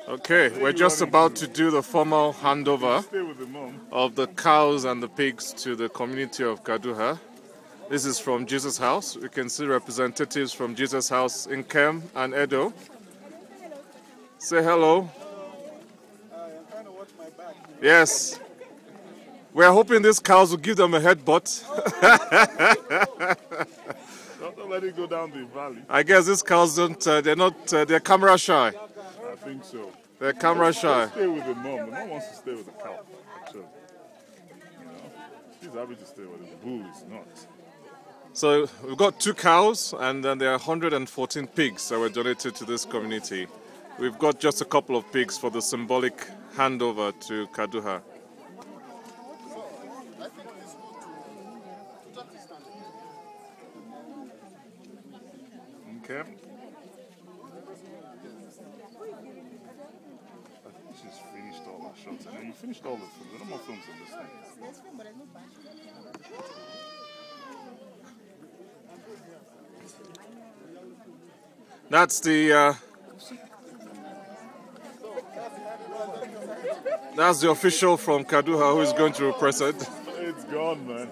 Okay, we're just about to do the formal handover of the cows and the pigs to the community of Kaduha. This is from Jesus' house. We can see representatives from Jesus' house in Nkem and Edo. Say hello. Yes. We're hoping these cows will give them a headbutt. Don't let it go down the valley. I guess these cows don't, they're camera shy. I think so. They're camera shy. Stay with the mom. The mom wants to stay with the cow, actually. You know, she's happy to stay with the bull is not. So we've got 2 cows and then there are 114 pigs that were donated to this community. We've got just a couple of pigs for the symbolic handover to Kaduha. Okay. I think she's finished all her shots. And then you finished all the films. There are no more films in this thing. That's the official from Kaduha who is going to repress it. It's gone, man.